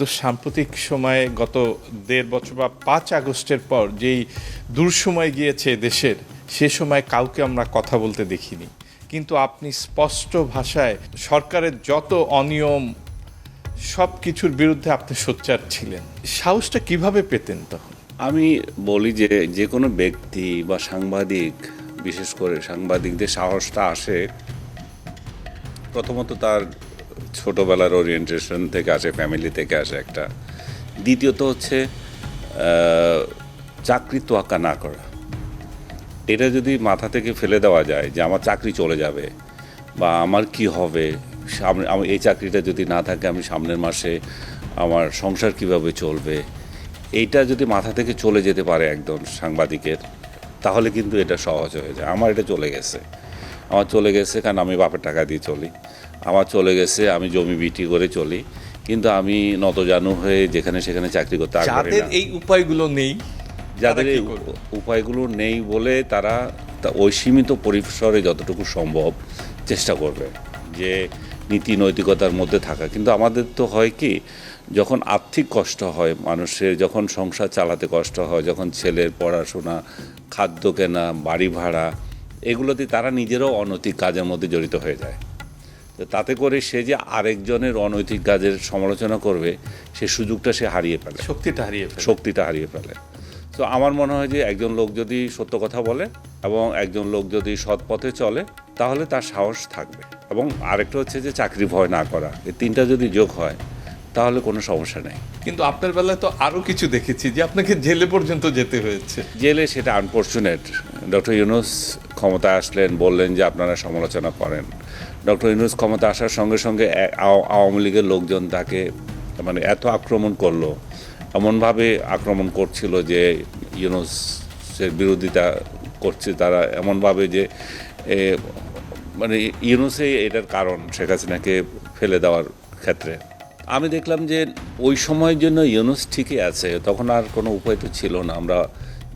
তো সাম্প্রতিক সময়ে গত ১.৫ বছর বা ৫ আগস্টের পর যেই দুঃসময় গিয়েছে দেশের, সে সময় কাউকে আমরা কথা বলতে দেখিনি, কিন্তু আপনি স্পষ্ট ভাষায় সরকারের যত অনিয়ম সব কিছুর বিরুদ্ধে আপনি সোচ্চার ছিলেন। সাহসটা কিভাবে পেতেন তখন? আমি বলি যে যে কোনো ব্যক্তি বা সাংবাদিক, বিশেষ করে সাংবাদিকদের সাহসটা আসে প্রথমত তার ছোটোবেলার ওরিয়েন্টেশন থেকে আসে, ফ্যামিলি থেকে আসে একটা। দ্বিতীয়ত হচ্ছে চাকরি তোয়াক্কা না করা। এটা যদি মাথা থেকে ফেলে দেওয়া যায় যে আমার চাকরি চলে যাবে বা আমার কি হবে, আমার এই চাকরিটা যদি না থাকে আমি সামনের মাসে আমার সংসার কিভাবে চলবে, এইটা যদি মাথা থেকে চলে যেতে পারে একজন সাংবাদিকের, তাহলে কিন্তু এটা সহজ হয়ে যায়। আমার এটা চলে গেছে, কারণ আমি বাপের টাকা দিয়ে চলি। আমার চলে গেছে, আমি জমি বিক্রি করে চলি, কিন্তু আমি নতজানু হয়ে যেখানে সেখানে চাকরি করতে আগ্রহী না। এই উপায়গুলো নেই, যাদের এই উপায়গুলো নেই বলে তারা ওই সীমিত পরিসরে যতটুকু সম্ভব চেষ্টা করবে যে নীতি নৈতিকতার মধ্যে থাকা। কিন্তু আমাদের তো হয় কি, যখন আর্থিক কষ্ট হয় মানুষের, যখন সংসার চালাতে কষ্ট হয়, যখন ছেলের পড়াশোনা, খাদ্য কেনা, বাড়ি ভাড়া, এগুলোতে তারা নিজেরাও অনৈতিক কাজের মধ্যে জড়িত হয়ে যায়। তো তাতে করে সে যে আরেকজনের অনৈতিক কাজের সমালোচনা করবে, সে সুযোগটা সে হারিয়ে ফেলে, শক্তিটা হারিয়ে ফেলে। তো আমার মনে হয় যে একজন লোক যদি সত্য কথা বলে এবং একজন লোক যদি সৎ পথে চলে, তাহলে তার সাহস থাকবে। এবং আরেকটা হচ্ছে যে চাকরি ভয় না করা। এই তিনটা যদি যোগ হয় তাহলে কোনো সমস্যা নেই। কিন্তু আপনার বেলায় তো আরও কিছু দেখেছি যে আপনাকে জেলে পর্যন্ত যেতে হয়েছে। জেলে সেটা আনফর্চুনেট। ডক্টর ইউনূস ক্ষমতা আসলেন, বললেন যে আপনারা সমালোচনা করেন। ডক্টর ইউনূস ক্ষমতা আসার সঙ্গে সঙ্গে আওয়ামী লীগের লোকজন তাকে এত আক্রমণ করলো, এমনভাবে আক্রমণ করছিল যে ইউনূসের বিরোধিতা করছে তারা, এমনভাবে যে ইউনূসই এটার কারণ শেখ হাসিনাকে ফেলে দেওয়ার ক্ষেত্রে। আমি দেখলাম যে ওই সময়ের জন্য ইউনূস ঠিকই আছে, তখন আর কোনো উপায় তো ছিল না, আমরা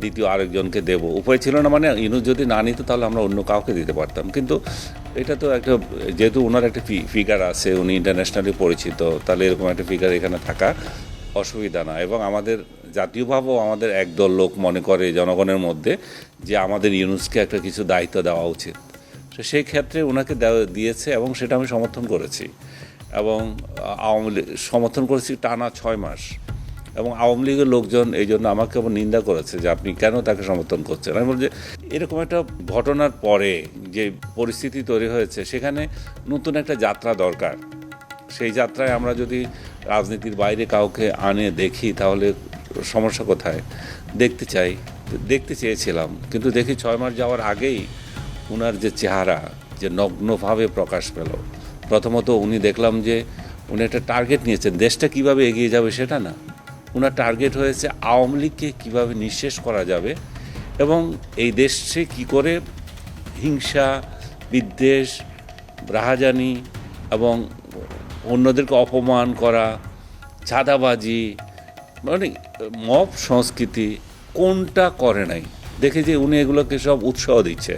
দ্বিতীয় আরেকজনকে দেব, উপায় ছিল না। ইউনূস যদি না নিত তাহলে আমরা অন্য কাউকে দিতে পারতাম। কিন্তু এটা তো একটা, যেহেতু ওনার একটা ফিগার আছে, উনি ইন্টারন্যাশনালি পরিচিত, তাহলে এরকম একটা ফিগার এখানে থাকা অসুবিধা না। এবং আমাদের জাতীয়ভাবেও আমাদের একদল লোক মনে করে জনগণের মধ্যে যে আমাদের ইউনূসকে একটা কিছু দায়িত্ব দেওয়া উচিত। তো সেই ক্ষেত্রে ওনাকে দিয়েছে এবং সেটা আমি সমর্থন করেছি। এবং আওয়ামী লীগ সমর্থন করেছি টানা 6 মাস। এবং আওয়ামী লীগের লোকজন এই জন্য আমাকে আবার নিন্দা করেছে যে আপনি কেন তাকে সমর্থন করছেন। আমি বলছি এরকম একটা ঘটনার পরে যে পরিস্থিতি তৈরি হয়েছে, সেখানে নতুন একটা যাত্রা দরকার। সেই যাত্রায় আমরা যদি রাজনীতির বাইরে কাউকে আনে দেখি তাহলে সমস্যা কোথায়? দেখতে চেয়েছিলাম, কিন্তু দেখি 6 মাস যাওয়ার আগেই ওনার যে চেহারা যে নগ্নভাবে প্রকাশ পেল। প্রথমত উনি দেখলাম যে উনি একটা টার্গেট নিয়েছেন, দেশটা কিভাবে এগিয়ে যাবে সেটা না, ওনার টার্গেট হয়েছে আওয়ামী লীগকে কীভাবে নিঃশেষ করা যাবে এবং এই দেশে কি করে হিংসা, বিদ্বেষ, রাহাজানি এবং অন্যদেরকে অপমান করা, চাঁদাবাজি, মব সংস্কৃতি কোনটা করে নাই, দেখে যে উনি এগুলোকে সব উৎসাহ দিচ্ছে।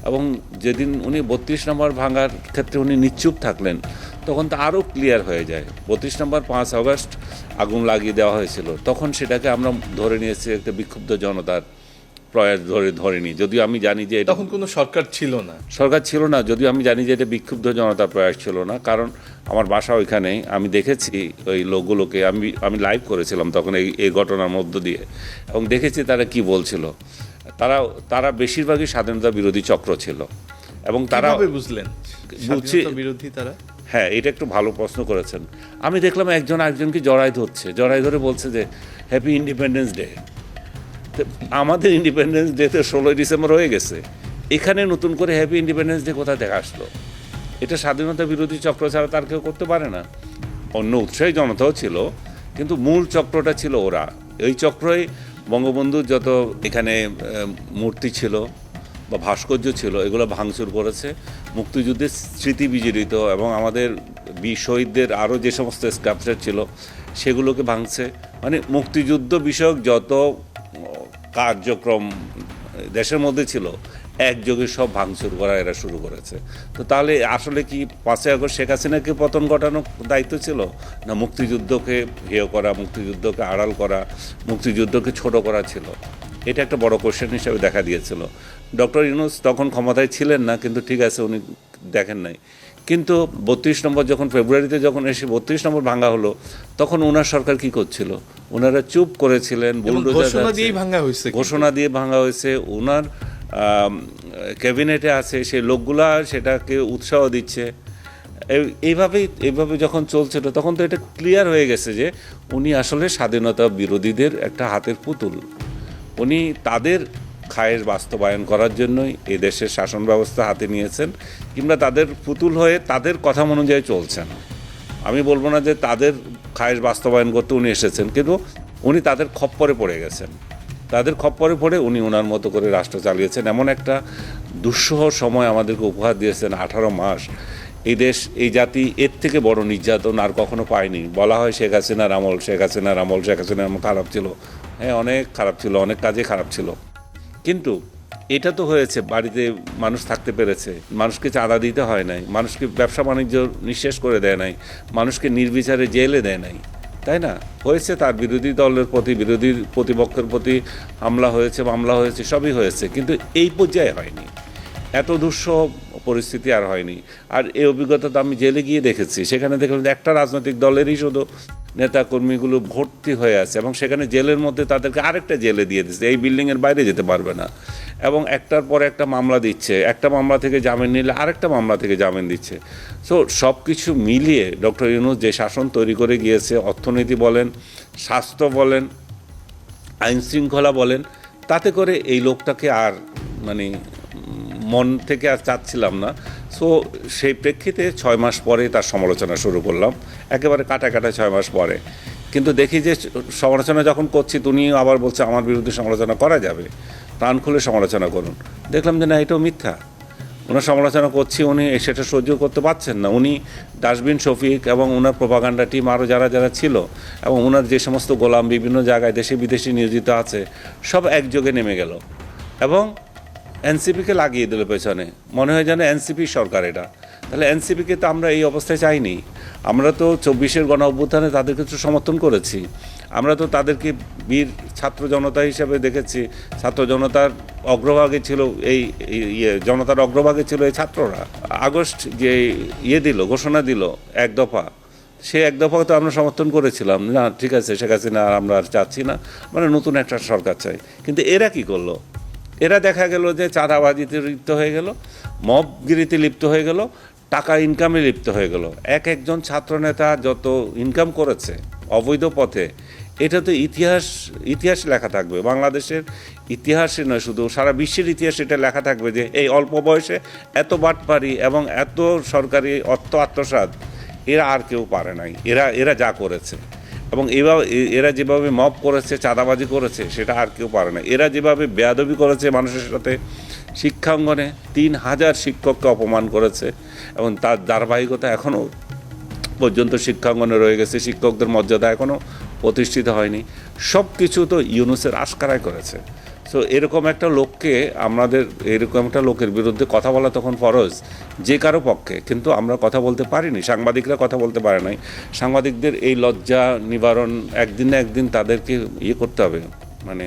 এবং যেদিন উনি 32 নম্বর ভাঙার ক্ষেত্রে উনি নিশ্চুপ থাকলেন, তখন তো আরও ক্লিয়ার হয়ে যায়। 32 নম্বর 5 আগস্ট আগুন লাগিয়ে দেওয়া হয়েছিল, তখন সেটাকে আমরা ধরে নিয়েছি একটা বিক্ষুব্ধ জনতার প্রয়াস ধরে নিই, যদিও আমি জানি যে তখন কোনো সরকার ছিল না, যদিও আমি জানি যে এটা বিক্ষুব্ধ জনতার প্রয়াস ছিল না। কারণ আমার বাসা ওইখানেই, আমি দেখেছি ওই লোকগুলোকে, আমি লাইভ করেছিলাম তখন এই ঘটনার মধ্য দিয়ে, এবং দেখেছি তারা কি বলছিল। তারা বেশিরভাগই স্বাধীনতা বিরোধী চক্র ছিল। এবং তারা বুঝলেন বিরোধী তারা। হ্যাঁ, এটা একটু ভালো প্রশ্ন করেছেন। আমি দেখলাম একজন আরেকজনকে জড়াই ধরে বলছে যে হ্যাপি ইন্ডিপেন্ডেন্স ডে। আমাদের ইন্ডিপেন্ডেন্স ডে তো 16ই ডিসেম্বর হয়ে গেছে, এখানে নতুন করে হ্যাপি ইন্ডিপেন্ডেন্স ডে কোথায় দেখা আসলো? এটা স্বাধীনতা বিরোধী চক্র ছাড়া তার কেউ করতে পারে না। অন্য উৎসাহী জনতাও ছিল, কিন্তু মূল চক্রটা ছিল ওরা। এই চক্রই বঙ্গবন্ধুর যত এখানে মূর্তি ছিল বা ভাস্কর্য ছিল এগুলো ভাঙচুর করেছে, মুক্তিযুদ্ধের স্মৃতি বিজড়িত এবং আমাদের শহীদদের আরও যে সমস্ত স্কাল্পচার ছিল সেগুলোকে ভাঙছে। মুক্তিযুদ্ধ বিষয়ক যত কার্যক্রম দেশের মধ্যে ছিল একযোগে সব ভাঙচুর করা এরা শুরু করেছে। তো তাহলে আসলে কি 5ই আগস্ট শেখ হাসিনাকে পতন ঘটানোর দায়িত্ব ছিল, না মুক্তিযুদ্ধকে হেয় করা, মুক্তিযুদ্ধকে আড়াল করা, মুক্তিযুদ্ধকে ছোট করা ছিল? এটা একটা বড় কোশ্চেন হিসেবে দেখা দিয়েছিল। ডক্টর ইউনূস তখন ক্ষমতায় ছিলেন না, কিন্তু ঠিক আছে উনি দেখেন নাই। কিন্তু 32 নম্বর যখন ফেব্রুয়ারিতে যখন এসে 32 নম্বর ভাঙা হলো, তখন ওনার সরকার কি করছিল? ওনারা চুপ করেছিলেন। ঘোষণা দিয়েই ভাঙা হয়েছে, ঘোষণা দিয়ে ভাঙা হয়েছে। ওনার ক্যাবিনেটে আছে সেই লোকগুলা সেটাকে উৎসাহ দিচ্ছে। এইভাবে যখন চলছিল তখন তো এটা ক্লিয়ার হয়ে গেছে যে উনি আসলে স্বাধীনতা বিরোধীদের একটা হাতের পুতুল। উনি তাদের খায়ের বাস্তবায়ন করার জন্যই এই দেশের শাসন ব্যবস্থা হাতে নিয়েছেন, কিংবা তাদের পুতুল হয়ে তাদের কথা অনুযায়ী চলছেন। আমি বলবো না যে তাদের খায়ের বাস্তবায়ন করতে উনি এসেছেন, কিন্তু উনি তাদের খপ্পরে পড়ে গেছেন। তাদের খপ্পরে পড়ে উনি ওনার মতো করে রাষ্ট্র চালিয়েছেন। এমন একটা দুঃসহ সময় আমাদেরকে উপহার দিয়েছেন, 18 মাস। এই দেশ, এই জাতি এর থেকে বড় নির্যাতন আর কখনো পায়নি। বলা হয় শেখ হাসিনার আমল, শেখ হাসিনার আমল, শেখ হাসিনার আমল খারাপ ছিল। হ্যাঁ, অনেক খারাপ ছিল, অনেক কাজে খারাপ ছিল, কিন্তু এটা তো হয়েছে বাড়িতে মানুষ থাকতে পেরেছে, মানুষকে চাঁদা দিতে হয় নাই, মানুষকে ব্যবসা বাণিজ্য নিঃশেষ করে দেয় নাই, মানুষকে নির্বিচারে জেলে দেয় নাই, তাই না? হয়েছে তার বিরোধী দলের প্রতি, বিরোধী প্রতিপক্ষের প্রতি হামলা হয়েছে, মামলা হয়েছে, সবই হয়েছে, কিন্তু এই পর্যায়ে হয়নি। এত দুঃসহ পরিস্থিতি আর হয়নি। আর এই অভিজ্ঞতা তো আমি জেলে গিয়ে দেখেছি। সেখানে দেখলাম যে একটা রাজনৈতিক দলেরই শুধু নেতাকর্মীগুলো ভর্তি হয়ে আছে, এবং সেখানে জেলের মধ্যে তাদেরকে আরেকটা জেলে দিয়ে দিচ্ছে, এই বিল্ডিংয়ের বাইরে যেতে পারবে না, এবং একটার পর একটা মামলা দিচ্ছে। একটা মামলা থেকে জামিন নিলে আরেকটা মামলা থেকে জামিন দিচ্ছে। সো সব কিছু মিলিয়ে ডক্টর ইউনূস যে শাসন তৈরি করে গিয়েছে, অর্থনীতি বলেন, স্বাস্থ্য বলেন, আইন শৃঙ্খলা বলেন, তাতে করে এই লোকটাকে আর মানে মন থেকে আর চাচ্ছিলাম না। সো সেই প্রেক্ষিতে 6 মাস পরে তার সমালোচনা শুরু করলাম, একেবারে কাটা 6 মাস পরে। কিন্তু দেখি যে সমালোচনা যখন করছি, উনি আবার বলছে আমার বিরুদ্ধে সমালোচনা করা যাবে, প্রাণ খুলে সমালোচনা করুন। দেখলাম যে না, এটাও মিথ্যা। ওনার সমালোচনা করছি, উনি সেটা সহ্য করতে পারছেন না। উনি ডাস্টবিন শফিক এবং ওনার প্রোপাগান্ডা টিম আরও যারা ছিল, এবং ওনার যে সমস্ত গোলাম বিভিন্ন জায়গায় দেশে বিদেশে নিয়োজিত আছে, সব একযোগে নেমে গেল এবং এনসিপিকে লাগিয়ে দিল পেছনে। মনে হয় যেন এনসিপি সরকার এটা। তাহলে এনসিপিকে তো আমরা এই অবস্থায় চাইনি। আমরা তো 24-এর গণ অভ্যুত্থানে তাদেরকে তো সমর্থন করেছি। আমরা তো তাদেরকে বীর ছাত্র জনতা হিসেবে দেখেছি। ছাত্র জনতার অগ্রভাগে ছিল এই জনতার অগ্রভাগে ছিল এই ছাত্ররা। আগস্ট যে দিল, ঘোষণা দিল এক দফা, সে এক দফা তো আমরা সমর্থন করেছিলাম, না ঠিক আছে শেখ হাসিনা আমরা আর চাচ্ছি না, মানে নতুন একটা সরকার চাই। কিন্তু এরা কি করলো? এরা দেখা গেল যে চাঁদাবাজিতে লিপ্ত হয়ে গেল, মবগিরিতে লিপ্ত হয়ে গেল, টাকা ইনকামে লিপ্ত হয়ে গেল। একজন ছাত্রনেতা যত ইনকাম করেছে অবৈধ পথে, এটা তো ইতিহাস লেখা থাকবে। বাংলাদেশের ইতিহাসে নয়, শুধু সারা বিশ্বের ইতিহাস এটা লেখা থাকবে যে এই অল্প বয়সে এত বাটপারি এবং এত সরকারি অর্থ আত্মসাৎ এরা আর কেউ পারে নাই। এরা যা করেছে, এবং এরা যেভাবে মব করেছে, চাঁদাবাজি করেছে, সেটা আর কেউ পারে না। এরা যেভাবে বেয়াদবি করেছে মানুষের সাথে, শিক্ষাঙ্গনে 3000 শিক্ষককে অপমান করেছে, এবং তার ধারাবাহিকতা এখনও পর্যন্ত শিক্ষাঙ্গনে রয়ে গেছে। শিক্ষকদের মর্যাদা এখনও প্রতিষ্ঠিত হয়নি। সব কিছু তো ইউনূসের আশকারাই করেছে। সো এরকম একটা লোকের বিরুদ্ধে কথা বলা তখন ফরজ যে কারো পক্ষে, কিন্তু আমরা কথা বলতে পারিনি। সাংবাদিকরা কথা বলতে পারে নাই। সাংবাদিকদের এই লজ্জা নিবারণ একদিন না একদিন তাদেরকে করতে হবে, মানে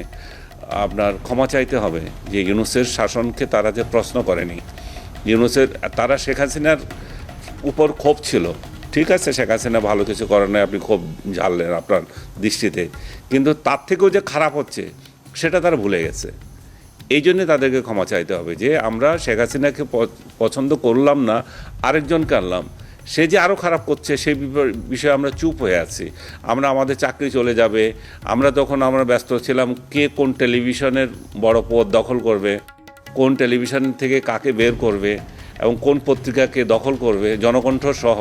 আপনার ক্ষমা চাইতে হবে যে ইউনূসের শাসনকে তারা যে প্রশ্ন করেনি। তারা শেখ হাসিনার উপর ক্ষোভ ছিল, ঠিক আছে, শেখ হাসিনা ভালো কিছু করেন নাই, আপনি ক্ষোভ ঝাড়লেন আপনার দৃষ্টিতে, কিন্তু তার থেকেও যে খারাপ হচ্ছে সেটা তারা ভুলে গেছে। এই জন্যে তাদেরকে ক্ষমা চাইতে হবে যে আমরা শেখ হাসিনাকে পছন্দ করলাম না, আরেকজনকে আনলাম, সে যে আরও খারাপ করছে সেই বিষয়ে আমরা চুপ হয়ে আছি। আমাদের চাকরি চলে যাবে, আমরা ব্যস্ত ছিলাম কে কোন টেলিভিশনের বড় পদ দখল করবে, কোন টেলিভিশন থেকে কাকে বের করবে, এবং কোন পত্রিকাকে দখল করবে। জনকণ্ঠ সহ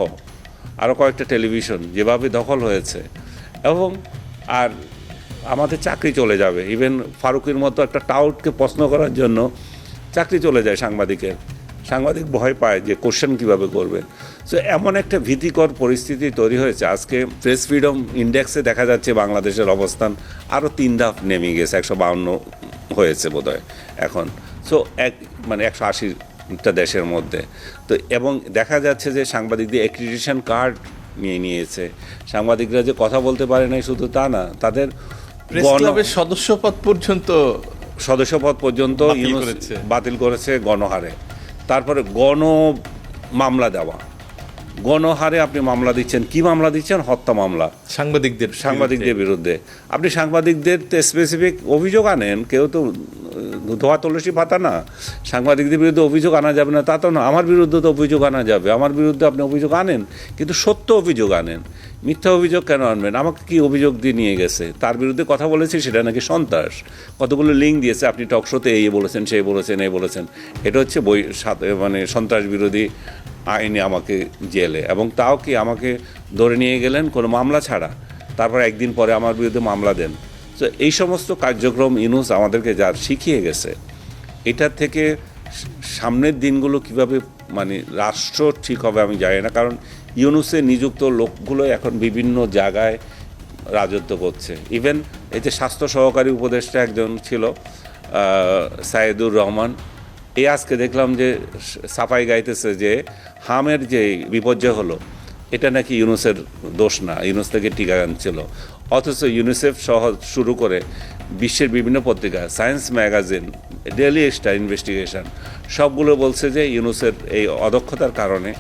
আরও কয়েকটা টেলিভিশন যেভাবে দখল হয়েছে, এবং আর আমাদের চাকরি চলে যাবে। ইভেন ফারুকের মতো একটা টাউটকে প্রশ্ন করার জন্য চাকরি চলে যায় সাংবাদিক ভয় পায় যে কোশ্চেন কীভাবে করবে। সো এমন একটা ভীতিকর পরিস্থিতি তৈরি হয়েছে। আজকে প্রেস ফ্রিডম ইন্ডেক্সে দেখা যাচ্ছে বাংলাদেশের অবস্থান আরও 3 ধাপ নেমে গেছে, 152 হয়েছে বোধহয় এখন। সো মানে 180টা দেশের মধ্যে। তো এবং দেখা যাচ্ছে যে সাংবাদিকদের অ্যাক্রিডিটেশন কার্ড নিয়েছে। সাংবাদিকরা যে কথা বলতে পারে নাই শুধু তা না, তাদের প্রেস ক্লাবের সদস্যপদ পর্যন্ত সদস্যপদ পর্যন্ত বাতিল ইউনুস করেছে। বাতিল করেছে গণহারে। তারপরে মামলা দেওয়া, গণহারে আপনি মামলা দিচ্ছেন, কি মামলা দিচ্ছেন? হত্যা মামলা সাংবাদিকদের বিরুদ্ধে। আপনি সাংবাদিকদের স্পেসিফিক অভিযোগ আনেন, কেউ তো ধোয়া তুলসী পাতা না। সাংবাদিকদের বিরুদ্ধে অভিযোগ আনা যাবে না তা তো না, আমার বিরুদ্ধে তো অভিযোগ আনা যাবে, আমার বিরুদ্ধে আপনি অভিযোগ আনেন, কিন্তু সত্য অভিযোগ আনেন। মিথ্যা অভিযোগ কেন আনবেন? আমাকে কি অভিযোগ দিয়ে নিয়ে গেছে, তার বিরুদ্ধে কথা বলেছি, সেটা নাকি সন্ত্রাস, কতগুলো লিঙ্ক দিয়েছে, আপনি টকশোতে এই বলেছেন, সেই বলেছেন, এই বলেছেন, এটা হচ্ছে মানে সন্ত্রাস বিরোধী আইনে আমাকে জেলে, এবং তাও কি আমাকে ধরে নিয়ে গেলেন কোনো মামলা ছাড়া, তারপর একদিন পরে আমার বিরুদ্ধে মামলা দেন। তো এই সমস্ত কার্যক্রম ইউনুস আমাদেরকে যা শিখিয়ে গেছে, এটার থেকে সামনের দিনগুলো কিভাবে মানে রাষ্ট্র ঠিক হবে আমি জানি না, কারণ ইউনুসে নিযুক্ত লোকগুলো এখন বিভিন্ন জায়গায় রাজত্ব করছে। ইভেন এই যে স্বাস্থ্য সহকারী উপদেষ্টা একজন ছিল সাইদুর রহমান, এই আজকে দেখলাম যে সাফাই গাইতেছে যে হামের যে বিপর্যয় হলো এটা নাকি ইউনুসের দোষ না, ইউনুস থেকে টিকা আনছিল। অথচ ইউনিসেফ সহ শুরু করে বিশ্বের বিভিন্ন পত্রিকা, science magazine, daily star, investigation, সবগুলো বলছে যে ইউনুসের এই অদক্ষতার কারণে,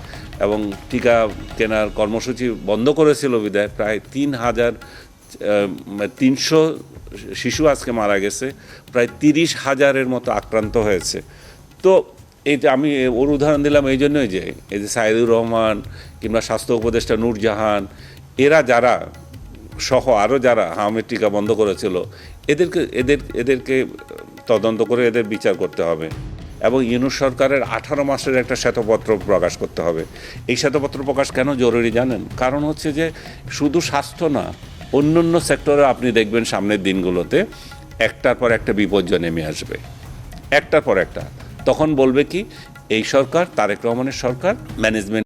এবং টিকা কেনার কর্মসূচি বন্ধ করেছিল বিধায় প্রায় 3,300 শিশু আজকে মারা গেছে, প্রায় 30,000-এর মতো আক্রান্ত হয়েছে। তো এই যে আমি ওর উদাহরণ দিলাম এই জন্যই যে এই যে সাইদুর রহমান কিংবা স্বাস্থ্য উপদেষ্টা নূরজাহান, এরা যারা সহ আরও যারা হামের টিকা বন্ধ করেছিল, এদেরকে তদন্ত করে এদের বিচার করতে হবে, এবং ইউনুস সরকারের 18 মাসের একটা শ্বেতপত্র প্রকাশ করতে হবে। এই শ্বেতপত্র প্রকাশ কেন জরুরি জানেন? কারণ হচ্ছে যে শুধু স্বাস্থ্য না, অন্যান্য সেক্টরে আপনি দেখবেন সামনের দিনগুলোতে একটার পর একটা বিপর্যয় নেমে আসবে, একটার পর একটা। তখন বলবে কি এই সরকার, তারেক রহমানের সরকার ম্যানেজমেন্ট